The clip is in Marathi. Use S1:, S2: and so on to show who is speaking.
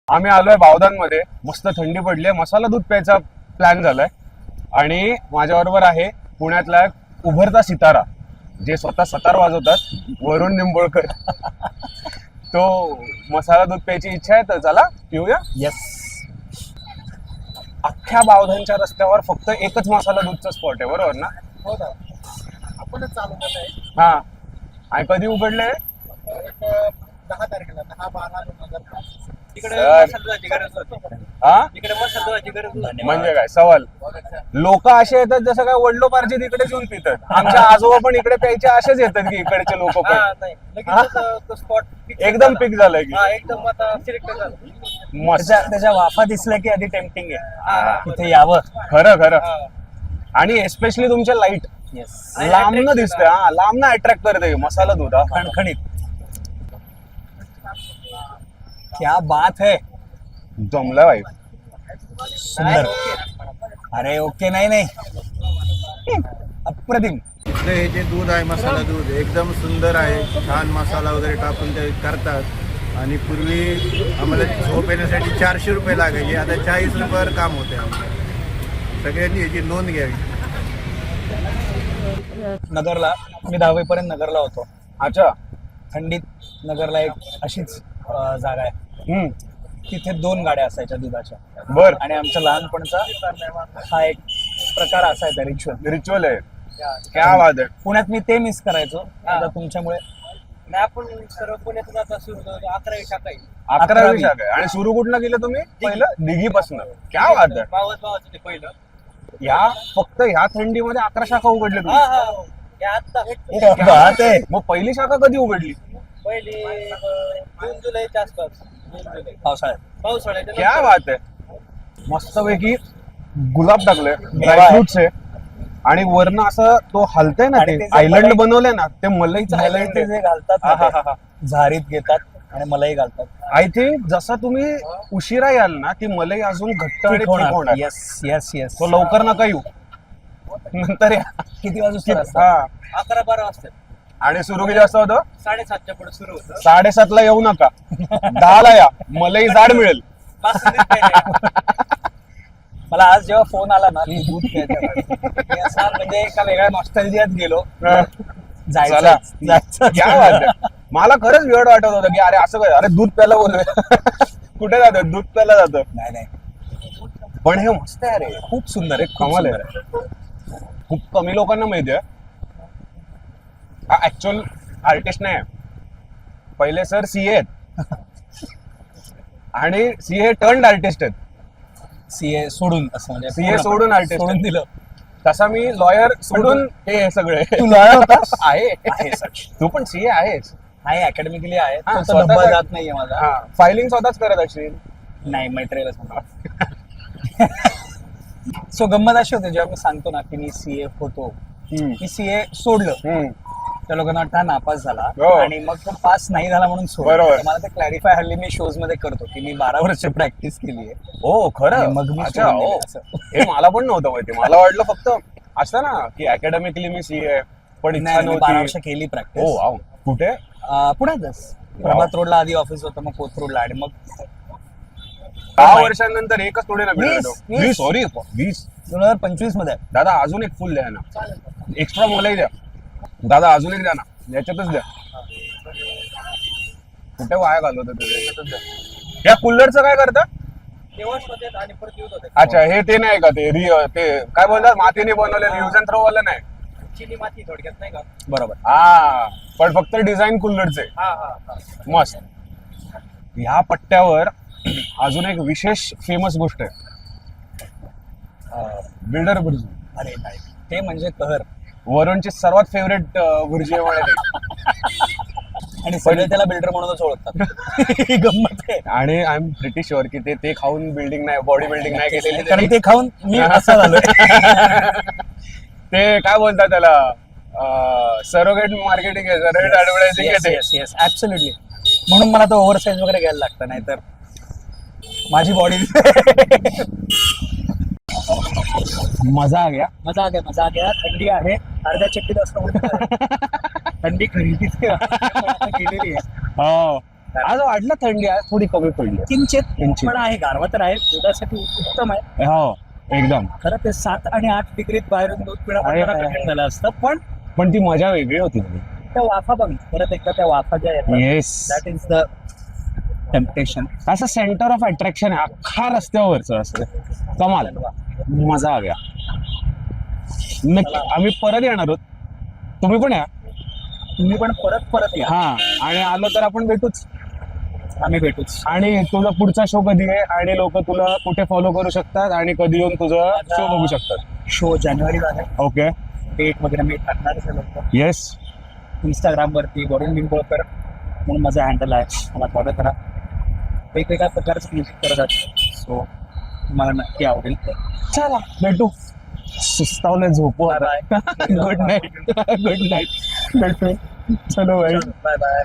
S1: आम्ही आलोय बावधानमध्ये, मस्त थंडी पडली, मसाला दूध प्यायचा प्लॅन झालाय. आणि माझ्याबरोबर आहे पुण्यातला उभरता सितारा, जे स्वतः सतार वाजवतात, वरुण निंबोळकर. तो मसाला दूध प्यायची इच्छा आहे, तर चला पिऊया.
S2: येस.
S1: अख्ख्या बावधानच्या रस्त्यावर फक्त एकच मसाला दूधचा स्पॉट आहे, बरोबर ना?
S2: हो ना, आपणच चालू आहे.
S1: हा. आणि कधी उघडले?
S2: 10 तारखेला 10/12/2005.
S1: सर. म्हणजे काय सवाल? लोक असे येतात जसं काय वडलोपार्जित इकडेच येऊन पितात. आमच्या आजोबा पण इकडे प्यायचे असेच येतात की इकडचे लोक पण एकदम पिक झालंय की
S2: एकदम आता सिलेक्ट झालं.
S1: मस्त.
S2: त्याच्या वाफा दिसल्या की आधी टेम्पटिंग आहे इथे यावं.
S1: खरं खरं. आणि एस्पेशली तुमच्या लाईट लांबनं दिसतंय. हा, लांबनं अट्रॅक्ट करते मसाला दूध. हा,
S2: खणखणीत. क्या बात है.
S1: जमला भाई.
S2: सुंदर. अरे ओके. नाही अप्रतिम.
S3: इथलं हे जे दूध आहे, मसाला दूध एकदम सुंदर आहे. छान मसाला वगैरे टाकून ते करतात. आणि पूर्वी आम्हाला झोप येण्यासाठी 400 रुपये लागायचे, आता 40 रुपयावर काम होते. सगळ्यांनी याची नोंद घ्यावी.
S2: नगरला मी 10वी पर्यंत नगरला होतो.
S1: अच्छा.
S2: थंडीत नगरला एक अशीच जागा आहे. तिथे 2 गाड्या असायच्या दुधाच्या.
S1: बर.
S2: आणि आमच्या लहानपणचा हा एक प्रकार असायचा,
S1: रिच्युअल आहे. क्या बात आहे.
S2: पुण्यात मी ते मिस करायचो. आता तुमच्यामुळे
S4: आपण सर्व पुण्यात जात असू 11वी शाखा आहे.
S1: 11वी शाखा आहे. आणि सुरू कुठनं केलं तुम्ही? पहिलं दिघीपासून. क्या बात आहे.
S4: पावस ते पहिलं.
S1: या फक्त ह्या थंडीमध्ये 11 शाखा उघडल्या तुम्ही?
S4: आता
S2: बात आहे.
S1: मग पहिली शाखा कधी उघडली?
S4: पहिली जून जुलैच्या आसपास.
S2: पावसाळ्यात.
S1: क्या बात आहे. मस्तपैकी गुलाब टाकले,
S2: मेवा आहे.
S1: ड्रायफ्रुट्स आहे. आणि वरनं असं तो हलतंय ना,
S2: आणि
S1: ते
S2: ते जे
S1: आयलंड
S2: मलाई-
S1: बनवलंय ना, ते मलईचं
S2: मलाई
S1: आयलंड
S2: ते जे घालतात ना ते झारीत घेतात आणि मलाई घालतात.
S1: आय थिंक जसा तुम्ही उशिरा याल ना, ती मलाई अजून घट्ट आणि thick होणार.
S2: Yes yes yes.
S1: तो लवकर नका येऊ, नंतर या.
S2: किती वाजता?
S1: हा.
S4: 11-12 वाजता.
S1: आणि सुरू किती वाजता होतं?
S4: 7:30च्या पुढे सुरू होतं.
S1: 7:30ला येऊ नका, 10ला या. मलाई जाड मिळेल.
S4: बासुंदीत काही नाही.
S2: मला आज जेव्हा फोन आला ना की दूध प्यायचं, मी असा म्हणजे एका वेगळ्या नॉस्टॅल्जियात गेलो.
S1: चला.
S2: जायचं
S1: क्या बात आहे. मला खरंच वेळ वाटत होतं की अरे असं काय, अरे दूध प्यायला बोलूया. कुठे जातं? दूध प्यायला जातं.
S2: नाही.
S1: पण हे मस्त आहे रे,
S2: खूप सुंदर आहे.
S1: कमाल आहे. खूप कमी लोकांना माहिती आहे हा ऍक्च्युअल आर्टिस्ट नाही. पहिले सर सीए आहेत आणि सीए टर्न्ड आर्टिस्ट आहेत.
S2: सीए सोडून असं म्हणजे
S1: सीए सोडून आर्टिस्ट
S2: सोडून दिलं.
S1: तसा मी लॉयर सोडून हे सगळे.
S2: तू lawyer होतास?
S1: आहे.
S2: आहे सच.
S1: तू पण सीए आहेस.
S2: आहे अकॅडमिकली आहे.
S1: हा,
S2: तो तर
S1: स्वतःचा-
S2: डब्बा जात नाहीये माझा.
S1: फायलिंग स्वतःच करत असशील.
S2: नाही मटेरियल सो गंमत अशी होते जेव्हा मी सांगतो ना की मी सीए होतो. मी सीए सोडलं, त्या लोकांना वाटतं हा नापास झाला
S1: हो.
S2: आणि मग तो पास नाही झाला म्हणून सोडलं.
S1: बरोबर.
S2: तर मला ते क्लॅरिफाय हल्ली मी शोज मध्ये करतो की मी 12 वर्ष प्रॅक्टिस केली आहे.
S1: हो खरं.
S2: आणि मग मी
S1: अच्छा.
S2: सोडून
S1: हो.
S2: दिलं असं.
S1: हे मला पण नव्हतं माहिती. मला वाटलं फक्त असतं ना की अकॅडमिकली मी सीए पण इच्छा
S2: नाही, मी 12 वर्ष
S1: नव्हती.
S2: केली
S1: हो
S2: प्रॅक्टिस.
S1: वाव. कुठे?
S2: पुण्यातच प्रभात रोडला आधी ऑफिस होतं, मग कोथरूडला आणि मग
S1: 10 वर्षांनंतर एकच थोडे ना
S2: 20.
S1: सॉरी 20.
S2: 2025 मध्ये.
S1: दादा अजून एक फुल द्या ना, एक्स्ट्रा मलाही द्या. दादा अजून एक द्या ना, याच्यातच द्या. कुठे वाया घालवत तुझे? या कुल्लरचं काय करता?
S4: ते वॉश होते आणि परत यूज होते.
S1: अच्छा, हे ते नाही का ते ते काय बोलतात, मातीने बनवलेलं यूज अँड थ्रो वाला नाही?
S4: चिनी माती थोडक्यात नाही का.
S2: बरोबर.
S1: हा, पण फक्त डिझाईन कुल्लरचे.
S4: हा.
S1: मस्त. ह्या पट्ट्यावर अजून एक विशेष फेमस गोष्ट आहे, बिल्डर भुर्जी.
S2: अरे नाही, ते म्हणजे कहर.
S1: वरुणची सर्वात फेवरेट भुर्जी आहे म्हणे.
S2: आणि सगळे त्याला बिल्डर म्हणूनच ओळखतात. ही गंमत आहे.
S1: आणि आय एम प्रिटी शुअर की ते खाऊन बिल्डिंग नाही, बॉडी बिल्डिंग नाही केलेली.
S2: कारण ते खाऊन मी असा झालोय.
S1: ते काय बोलतात त्याला, सरोगेट मार्केटिंग आहे, सरोगेट ऍडव्हर्टायझिंग आहे ते.
S2: Yes absolutely. म्हणून मला तो ओव्हर साईज वगैरे घ्यायला लागतं, नाहीतर माझी बॉडी.
S1: मजा आ गया.
S2: मजा आ गया. थंडी आहे, अर्ध्या चट्टीत असतो. थंडी खरी गेलेली आहे.
S1: हो. आज वाढलं थंडी, आज थोडी कमी पडली.
S4: किंचित पण आहे, गारवा तर आहे, दुधासाठी उत्तम आहे.
S1: हो एकदम.
S4: खरं ते 7 आणि 8 डिग्रीत बाहेरून दूध पिणं
S1: आहे,
S4: पण
S1: आहे.
S4: कठीण झालं असतं, पण
S1: ती मजा वेगळी होती.
S4: त्या वाफा बघ परत एकदा, त्या वाफा ज्या येतात,
S1: yes,
S4: that is the temptation.
S1: असं सेंटर ऑफ अट्रॅक्शन आहे अख्खा रस्त्यावरचं असं. कमाल, मजा आ गया. नक्की आम्ही परत येणार आहोत, तुम्ही पण या.
S4: तुम्ही पण परत या,
S1: हा, आणि आलो तर आपण भेटूच.
S4: आम्ही भेटूच.
S1: आणि तुझा पुढचा शो कधी आहे आणि लोक तुला कुठे फॉलो करू शकतात आणि कधी येऊन तुझा शो बघू शकतात?
S4: शो जानेवारीला आहे,
S1: ओके,
S4: डेट वगैरे मी टाकणारच आहे लवकर.
S1: येस.
S4: इंस्टाग्राम वरती वरुण निंबळकर म्हणून माझा हँडल आहे, मला फॉलो करा. वेगवेगळ्या प्रकारचं म्युझिक करत आहे, सो मला नक्की आवडेल.
S1: चला भेटू. सुस्तावलं, झोपू.
S4: Bye bye.
S1: Good night. Good night. भेटू. चलो बाई.
S4: Bye bye.